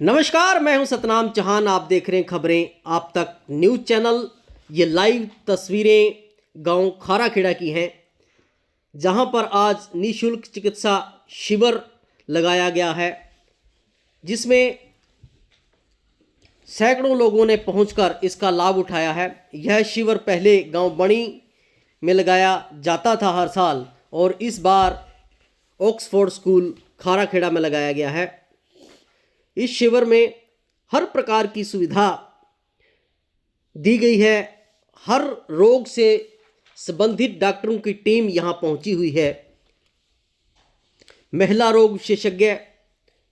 नमस्कार, मैं हूं सतनाम चौहान। आप देख रहे हैं खबरें आप तक न्यूज़ चैनल। ये लाइव तस्वीरें गांव खाराखेड़ा की हैं, जहां पर आज निःशुल्क चिकित्सा शिविर लगाया गया है, जिसमें सैकड़ों लोगों ने पहुंचकर इसका लाभ उठाया है। यह शिविर पहले गांव बणी में लगाया जाता था हर साल, और इस बार ऑक्सफोर्ड स्कूल खाराखेड़ा में लगाया गया है। इस शिविर में हर प्रकार की सुविधा दी गई है। हर रोग से संबंधित डॉक्टरों की टीम यहां पहुंची हुई है। महिला रोग विशेषज्ञ,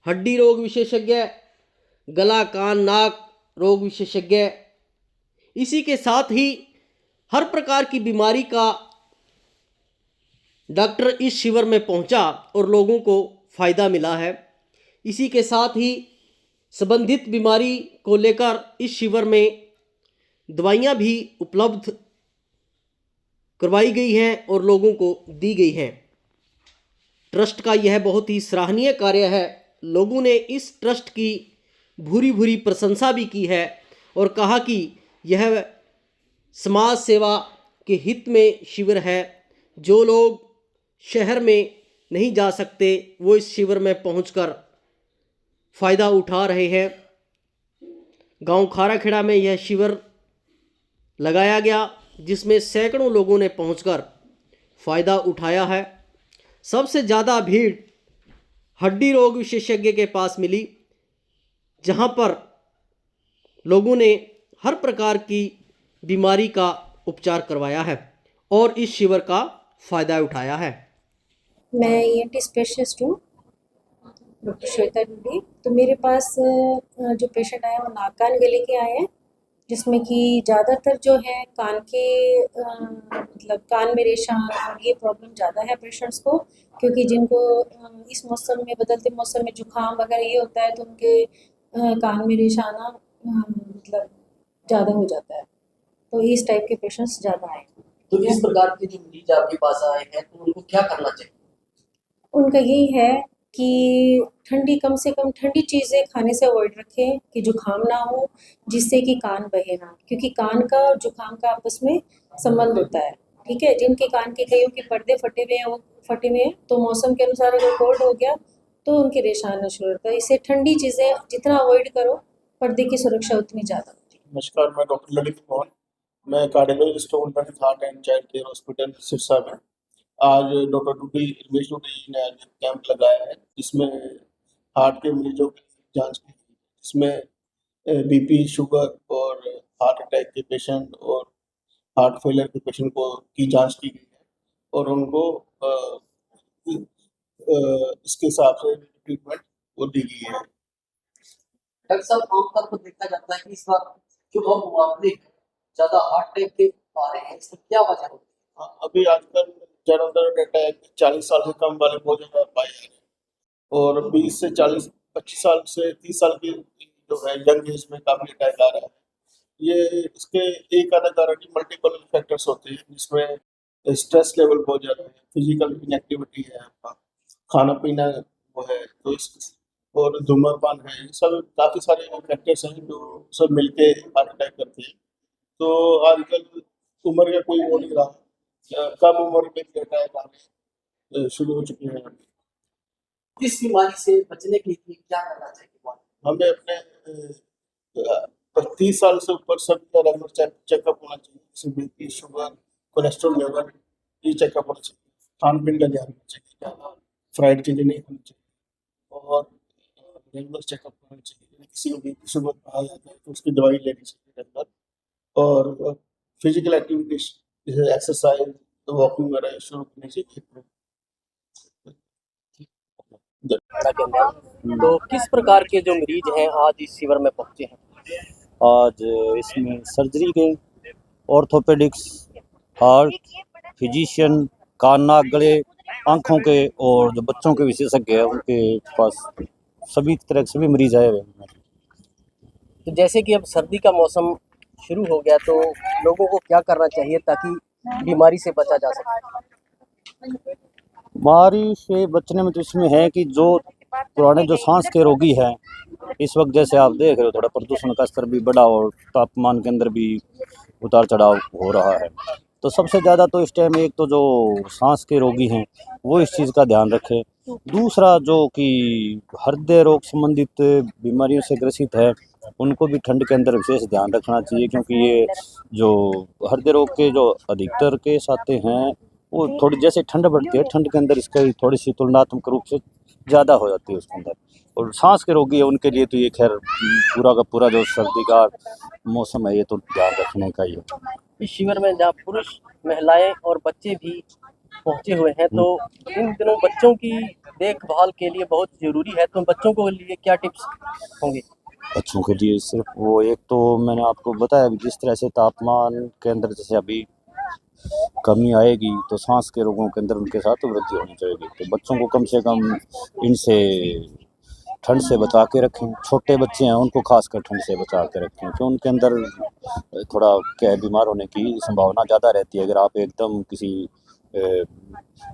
हड्डी रोग विशेषज्ञ, गला कान नाक रोग विशेषज्ञ, इसी के साथ ही हर प्रकार की बीमारी का डॉक्टर इस शिविर में पहुंचा और लोगों को फ़ायदा मिला है। इसी के साथ ही संबंधित बीमारी को लेकर इस शिविर में दवाइयाँ भी उपलब्ध करवाई गई हैं और लोगों को दी गई हैं। ट्रस्ट का यह बहुत ही सराहनीय कार्य है। लोगों ने इस ट्रस्ट की भूरी भूरी प्रशंसा भी की है और कहा कि यह समाज सेवा के हित में शिविर है। जो लोग शहर में नहीं जा सकते वो इस शिविर में पहुंचकर फ़ायदा उठा रहे हैं। गांव खाराखेड़ा में यह शिविर लगाया गया, जिसमें सैकड़ों लोगों ने पहुंचकर फ़ायदा उठाया है। सबसे ज़्यादा भीड़ हड्डी रोग विशेषज्ञ के पास मिली, जहां पर लोगों ने हर प्रकार की बीमारी का उपचार करवाया है और इस शिविर का फ़ायदा उठाया है। मैं ENT स्पेशलिस्ट हूँ, डॉक्टर श्वेता डूडी। तो मेरे पास जो पेशेंट आए वो नाक कान गले के आए हैं, जिसमें कि ज़्यादातर जो है कान के मतलब कान में रेशा और ये प्रॉब्लम ज़्यादा है पेशेंट्स को, क्योंकि जिनको इस मौसम में, बदलते मौसम में जुकाम वगैरह ये होता है, तो उनके कान में रेशा आना मतलब ज़्यादा हो जाता है। तो इस टाइप के पेशेंट्स ज़्यादा आए। तो इस प्रकार के जो मरीज आपके पास आए हैं तो उनको क्या करना चाहिए? उनका यही है कि ठंडी, कम से कम ठंडी चीज़ें खाने से अवॉइड रखें कि जुकाम ना हो, जिससे कि कान बहे ना, क्योंकि कान का और जुकाम का आपस में संबंध होता है। ठीक है, जिनके कान के कईयों के पर्दे फटे हुए हैं, वो फटे हुए हैं, तो मौसम के अनुसार अगर कोल्ड हो गया तो उनके रेशा आना शुरू होता है। इससे ठंडी चीज़ें जितना अवॉइड करो, पर्दे की सुरक्षा उतनी ज़्यादा होती है। नमस्कार, मैं डॉक्टर ललित मोहन। मैं कार्डियोलॉजिस्ट हूँ heart and child care hospital Sirsa में। आज डॉक्टर रमेश डूडी ने आज कैंप लगाया है, जिसमें हार्ट के मरीजों की जांच की गई, जिसमें बीपी, शुगर और हार्ट अटैक के पेशेंट और हार्ट फेलियर के पेशेंट को की जांच की गई है और उनको इसके हिसाब से ट्रीटमेंट वो दी गई है। डॉक्टर साहब, आमतौर पर देखा जाता है कि इस बार जो लोग मामले ज़्यादा हार्ट अटैक के आ रहे हैं, इसकी क्या वजह होती है? हाँ, अभी आजकल ज़्यादातर अटैक 40 साल से कम वाले बहुत ज़्यादा पाए जा रहे हैं और 20 से 40, 25 साल से 30 साल की जो है यंग एज में काफ़ी अटैक आ रहा है। ये इसके एक आधा कारण ही मल्टीपल फैक्टर्स होते हैं, जिसमें स्ट्रेस लेवल बहुत ज़्यादा है, फिजिकल इनएक्टिविटी है, आपका खाना पीना वो है, तो इस और धूम्रपान है, ये सब काफ़ी सारे फैक्टर्स हैं जो सब मिलके हार्ट अटैक करते हैं। तो आजकल उम्र का कोई वो नहीं रहा, कम उम्र में भी अटैक आने शुरू हो चुके हैं। इस बीमारी से बचने के लिए क्या करना चाहिए? हमें अपने 30 साल से ऊपर सभी का रेगुलर चेकअप होना चाहिए, जैसे बीपी, शुगर, कोलेस्ट्रॉल लेवल, ये चेकअप होना चाहिए। खान पीन का ध्यान रखना चाहिए, ज़्यादा फ्राइड चीज़ें नहीं खानी चाहिए और रेगुलर चेकअप करना चाहिए। किसी को बीपी शुगर कहा जाता है तो उसकी दवाई लेनी चाहिए रेगुलर, और फिजिकल एक्टिविटीज जैसे एक्सरसाइज, वॉकिंग वगैरह शुरू करनी चाहिए। तो किस प्रकार के जो मरीज हैं आज इस शिविर में पहुंचे हैं? आज इसमें सर्जरी के, ऑर्थोपेडिक्स, हार्ट, फिजिशियन, कान नाक गले, आँखों के और जो बच्चों के विशेषज्ञ हैं उनके पास सभी तरह के सभी मरीज आए हुए हैं। तो जैसे कि अब सर्दी का मौसम शुरू हो गया, तो लोगों को क्या करना चाहिए ताकि बीमारी से बचा जा सके? बीमारी से बचने में तो इसमें है कि जो पुराने जो सांस के रोगी हैं इस वक्त जैसे आप देख रहे हो थोड़ा प्रदूषण का स्तर भी बढ़ा और तापमान के अंदर भी उतार चढ़ाव हो रहा है। तो सबसे ज़्यादा तो इस टाइम एक तो जो सांस के रोगी हैं वो इस चीज़ का ध्यान रखें। दूसरा जो कि हृदय रोग संबंधित बीमारियों से ग्रसित है उनको भी ठंड के अंदर विशेष ध्यान रखना चाहिए, क्योंकि ये जो हृदय रोग के जो अधिकतर केस आते हैं वो थोड़ी जैसे ठंड बढ़ती है ठंड के अंदर इसका थोड़ी सी तुलनात्मक रूप से ज़्यादा हो जाती है उसके अंदर। और सांस के रोगी है उनके लिए तो ये खैर पूरा का पूरा जो सर्दी का मौसम है ये तो ध्यान रखने का ही है। इस शिविर में जहाँ पुरुष, महिलाएं और बच्चे भी पहुंचे हुए हैं, तो इन दिनों बच्चों की देखभाल के लिए बहुत जरूरी है, तो बच्चों के लिए क्या टिप्स होंगे? बच्चों के लिए सिर्फ वो एक तो मैंने आपको बताया भी, जिस तरह से तापमान के अंदर जैसे अभी कमी आएगी तो सांस के रोगों के अंदर उनके साथ वृद्धि होनी चाहिए। तो बच्चों को कम से कम इनसे ठंड से बचा के रखें। छोटे बच्चे हैं उनको खासकर ठंड से बचा के रखें, तो उनके अंदर थोड़ा क्या है बीमार होने की संभावना ज़्यादा रहती है। अगर आप एकदम किसी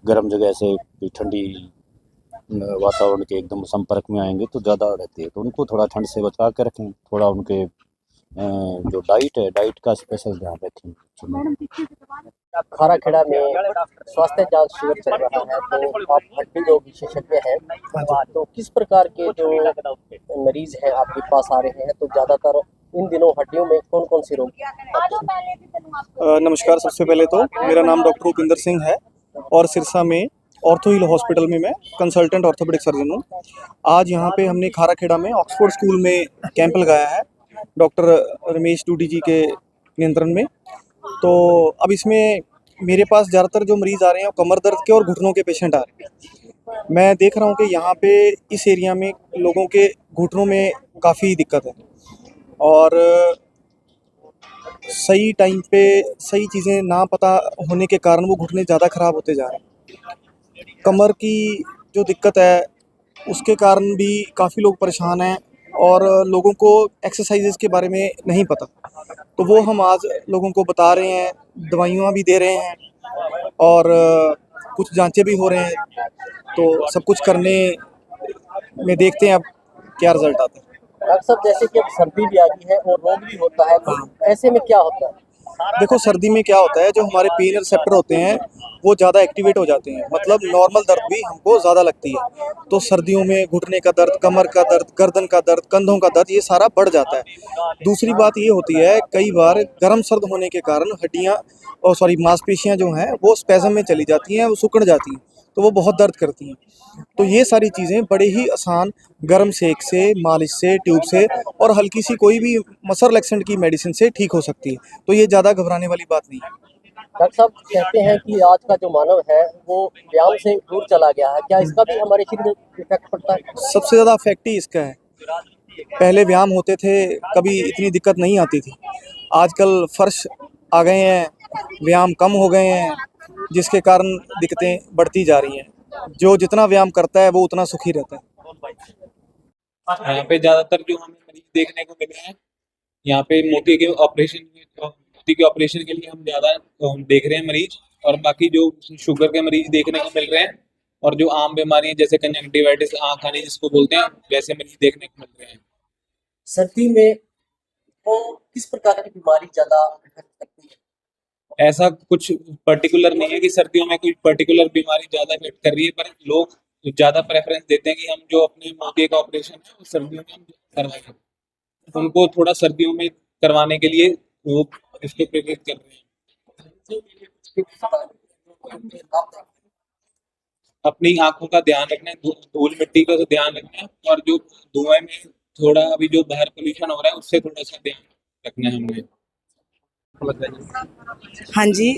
गर्म जगह से ठंडी वातावरण के एकदम संपर्क में आएंगे तो ज़्यादा रहती है, तो उनको थोड़ा ठंड से बचा के रखें। थोड़ा उनके जो डाइट है डाइट का स्पेशल ध्यान रखें। खाराखेड़ा में स्वास्थ्य जांच शिविर चल रहा है, तो आप हड्डी जो विशेषज्ञ हैं, तो किस प्रकार के जो मरीज हैं आपके पास आ रहे हैं, तो ज़्यादातर इन दिनों हड्डियों में कौन कौन सी रोग आते हैं? नमस्कार। सबसे पहले तो मेरा नाम डॉक्टर उपिंदर सिंह है और सिरसा में ऑर्थो हिल हॉस्पिटल में मैं कंसल्टेंट ऑर्थोपेडिक सर्जन हूँ। आज यहाँ पे हमने खाराखेड़ा में ऑक्सफोर्ड स्कूल में कैंप लगाया है डॉक्टर रमेश डूडी जी के नियंत्रण में। तो अब इसमें मेरे पास ज़्यादातर जो मरीज़ आ रहे हैं वो कमर दर्द के और घुटनों के पेशेंट आ रहे हैं। मैं देख रहा हूँ कि यहाँ पे इस एरिया में लोगों के घुटनों में काफ़ी दिक्कत है और सही टाइम पे सही चीज़ें ना पता होने के कारण वो घुटने ज़्यादा ख़राब होते जा रहे हैं। कमर की जो दिक्कत है उसके कारण भी काफ़ी लोग परेशान हैं और लोगों को एक्सरसाइजेज़ के बारे में नहीं पता, तो वो हम आज लोगों को बता रहे हैं, दवाइयाँ भी दे रहे हैं और कुछ जांचें भी हो रहे हैं। तो सब कुछ करने में देखते हैं अब क्या रिज़ल्ट आता है। डॉक्टर साहब, जैसे कि अब सर्दी भी आ गई है और रोग भी होता है, तो ऐसे में क्या होता है? देखो सर्दी में क्या होता है, जो हमारे पेन रिसेप्टर होते हैं वो ज़्यादा एक्टिवेट हो जाते हैं, मतलब नॉर्मल दर्द भी हमको ज़्यादा लगती है। तो सर्दियों में घुटने का दर्द, कमर का दर्द, गर्दन का दर्द, कंधों का दर्द, ये सारा बढ़ जाता है। दूसरी बात ये होती है कई बार गर्म सर्द होने के कारण हड्डियाँ मांसपेशियाँ जो हैं वो स्पैज़म में चली जाती हैं, वो सिकुड़ जाती हैं, तो वो बहुत दर्द करती हैं। तो ये सारी चीज़ें बड़े ही आसान गर्म सेक से, मालिश से, ट्यूब से और हल्की सी कोई भी मसल रिलैक्सेंट की मेडिसिन से ठीक हो सकती है। तो ये ज़्यादा घबराने वाली बात नहीं है। डॉक्टर साहब कहते हैं कि आज का जो मानव है वो व्यायाम से दूर चला गया है, क्या इसका भी हमारे शरीर में इफेक्ट पड़ता है? सबसे ज़्यादा इफेक्ट ही इसका है। पहले व्यायाम होते थे, कभी इतनी दिक्कत नहीं आती थी। आजकल फर्श आ गए हैं, व्यायाम कम हो गए हैं, जिसके कारण दिक्कतें बढ़ती जा रही हैं। जो जितना व्यायाम करता है वो उतना सुखी रहता है। यहाँ पे ज्यादातर जो हमें मरीज देखने को मिले हैं, यहाँ पे मोती के ऑपरेशन के लिए हम ज्यादा देख रहे हैं मरीज, और बाकी जो शुगर के मरीज देखने को मिल रहे हैं और जो आम बीमारियां जैसे कंजंक्टिवाइटिस, आँख आनी जिसको बोलते हैं, वैसे मरीज देखने को मिल रहे हैं। सर्दी में वो किस प्रकार की बीमारी ज्यादा इफेक्ट करती है? ऐसा कुछ पर्टिकुलर नहीं है कि सर्दियों में कोई पर्टिकुलर बीमारी ज्यादा इफेक्ट कर रही है, पर लोग ज्यादा प्रेफरेंस देते हैं कि हम जो अपने मोतिये का ऑपरेशन है वो सर्दियों में हम करवाएं। उनको थोड़ा सर्दियों में करवाने के लिए वो इसको प्रेरित कर रहे हैं। अपनी आंखों का ध्यान रखना, धूल मिट्टी का ध्यान रखना, और जो धुएं में थोड़ा अभी जो बाहर पोल्यूशन हो रहा है उससे थोड़ा सा ध्यान रखना है हमें। हाँ जी,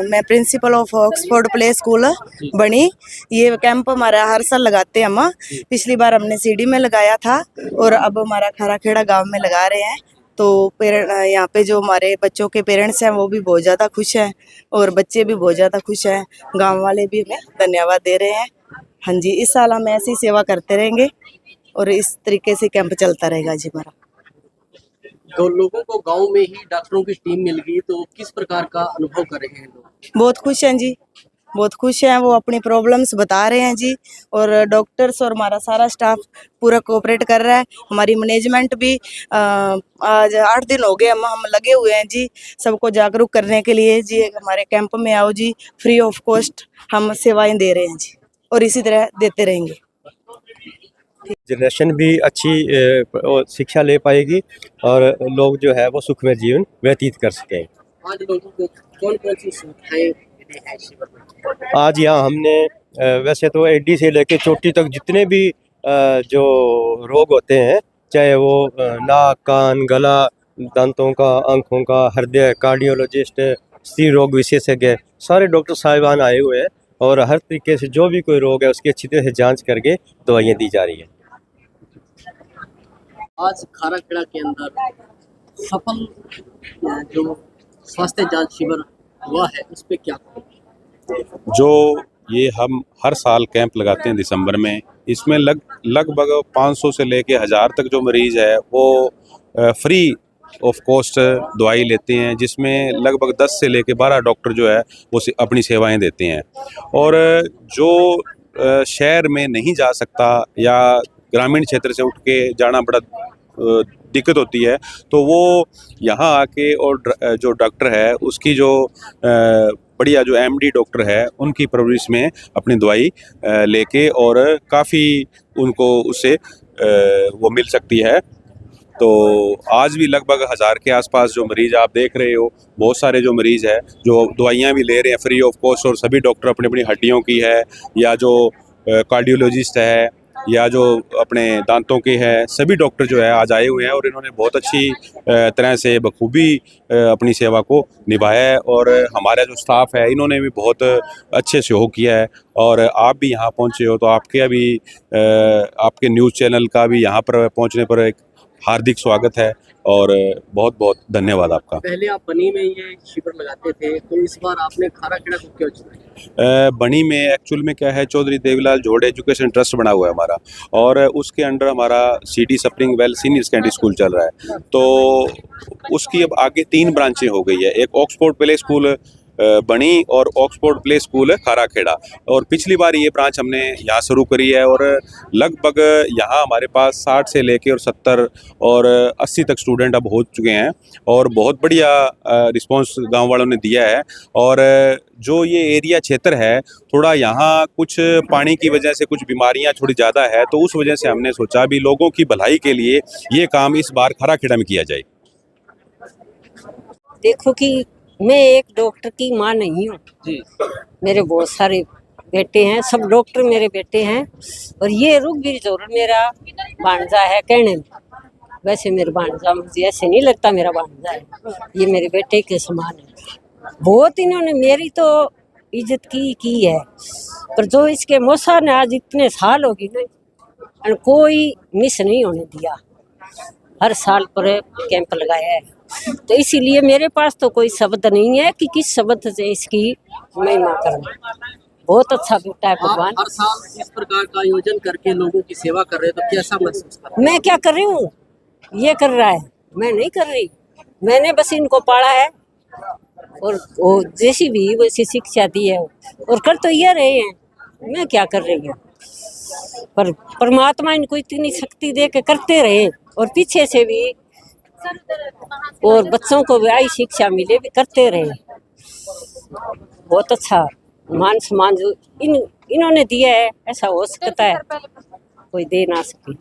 मैं principle of Oxford play school बनी। ये कैंप हमारा हर साल लगाते हैं हम। पिछली बार हमने सीडी में लगाया था और अब हमारा खाराखेड़ा गांव में लगा रहे हैं। तो यहाँ पे जो हमारे बच्चों के पेरेंट्स हैं वो भी बहुत ज़्यादा खुश हैं और बच्चे भी बहुत ज़्यादा खुश हैं। गांव वाले भी हमें धन्यवाद दे रहे हैं। हाँ जी, इस साल हम ऐसी सेवा करते रहेंगे और इस तरीके से कैंप चलता रहेगा जी हमारा। लोगों को गांव में ही डॉक्टरों की टीम मिल गई, तो किस प्रकार का अनुभव कर रहे हैं लोग? बहुत खुश हैं जी, बहुत खुश हैं, वो अपनी प्रॉब्लम्स बता रहे हैं जी। और डॉक्टर्स और हमारा सारा स्टाफ पूरा कोऑपरेट कर रहा है। हमारी मैनेजमेंट भी आज 8 दिन हो गए हम लगे हुए हैं जी, सबको जागरूक करने के लिए जी। हमारे कैंप में आओ जी, फ्री ऑफ कॉस्ट हम सेवाएं दे रहे हैं जी, और इसी तरह देते रहेंगे। जनरेशन भी अच्छी शिक्षा ले पाएगी और लोग जो है वो सुखमय जीवन व्यतीत कर सकें। आज लोगों को कौन कौन सी सुविधाएं मिली है शिविर में? आज यहाँ हमने वैसे तो एडी से लेके चोटी तक जितने भी जो रोग होते हैं, चाहे वो नाक, कान, गला, दांतों का, आँखों का, हृदय, कार्डियोलॉजिस्ट, स्त्री रोग विशेषज्ञ, सारे डॉक्टर साहिबान आए हुए हैं और हर तरीके से जो भी कोई रोग है उसकी अच्छी तरह से जांच करके दवाइयाँ दी जा रही हैं। आज खाराखेड़ा के अंदर सफल जो स्वास्थ्य जांच शिविर हुआ है उस पे क्या कहेंगे? जो ये हम हर साल कैंप लगाते हैं दिसंबर में, इसमें लगभग 500 से लेके 1000 तक जो मरीज़ है वो फ्री ऑफ कॉस्ट दवाई लेते हैं, जिसमें लगभग 10 से लेके 12 डॉक्टर जो है वो अपनी सेवाएं देते हैं। और जो शहर में नहीं जा सकता या ग्रामीण क्षेत्र से उठ के जाना बड़ा दिक्कत होती है, तो वो यहाँ आके और जो डॉक्टर है उसकी जो बढ़िया जो एमडी डॉक्टर है उनकी परवरिश में अपनी दवाई लेके और काफ़ी उनको उससे वो मिल सकती है। तो आज भी लगभग 1000 के आसपास जो मरीज़ आप देख रहे हो, बहुत सारे जो मरीज़ है जो दवाइयाँ भी ले रहे हैं फ्री ऑफ कॉस्ट, और सभी डॉक्टर अपनी अपनी हड्डियों की है या जो कार्डियोलॉजिस्ट है या जो अपने दांतों के हैं, सभी डॉक्टर जो है आज आए हुए हैं और इन्होंने बहुत अच्छी तरह से बखूबी अपनी सेवा को निभाया है। और हमारा जो स्टाफ है इन्होंने भी बहुत अच्छे सहयोग किया है। और आप भी यहाँ पहुँचे हो तो आपके अभी आपके न्यूज़ चैनल का भी यहाँ पर पहुँचने पर एक हार्दिक स्वागत है और बहुत बहुत धन्यवाद आपका। पहले आप बनी में ये शिविर लगाते थे, तो इस बार आपने खाराखेड़ा को क्यों चुना? बनी में एक्चुअल में क्या है, चौधरी देवीलाल जोड़ एजुकेशन ट्रस्ट बना हुआ है हमारा, और उसके अंडर हमारा city spring well senior secondary school चल रहा है। तो उसकी अब आगे 3 ब्रांचें हो गई है, एक ऑक्सफोर्ड प्ले स्कूल बनी और ऑक्सफोर्ड प्ले स्कूल है खाराखेड़ा, और पिछली बार ये ब्रांच हमने यहाँ शुरू करी है। और लगभग यहाँ हमारे पास 60 से लेके और 70 और 80 तक स्टूडेंट अब हो चुके हैं और बहुत बढ़िया रिस्पांस गांव वालों ने दिया है। और जो ये एरिया क्षेत्र है थोड़ा यहाँ कुछ पानी की वजह से कुछ बीमारियाँ थोड़ी ज़्यादा है, तो उस वजह से हमने सोचा भी लोगों की भलाई के लिए ये काम इस बार खाराखेड़ा में किया जाए। देखो कि मैं एक डॉक्टर की माँ नहीं हूँ जी, मेरे बहुत सारे बेटे हैं, सब डॉक्टर मेरे बेटे हैं। और ये रुखबीर जोहर मेरा भांजा है कहने में, वैसे मेरा भांजा मुझे ऐसे नहीं लगता मेरा भांजा है, ये मेरे बेटे के समान है। बहुत इन्होंने मेरी तो इज्जत की है, पर जो इसके मौसा ने आज इतने साल हो गए ना, कोई मिस नहीं होने दिया, हर साल पर कैंप लगाया है। तो इसीलिए मेरे पास तो कोई शब्द नहीं है कि किस शब्द से इसकी महिमा करूं। बहुत अच्छा बेटा है भगवान। हर साल इस प्रकार का आयोजन करके लोगों की सेवा कर रहे हो, तो कैसा महसूस कर रहे मैं क्या कर रही हूँ, ये कर रहा है, मैं नहीं कर रही। मैंने बस इनको पाला है और वो जैसी भी वैसी शिक्षा दी है और कर तो ये रहे हैं, मैं क्या कर रही हूँ। पर परमात्मा इनको इतनी शक्ति दे के करते रहे और पीछे से भी और बच्चों को भी आई शिक्षा मिले भी करते रहे। बहुत अच्छा मान सम्मान जो इन्होंने दिया है, ऐसा हो सकता है कोई दे ना सके।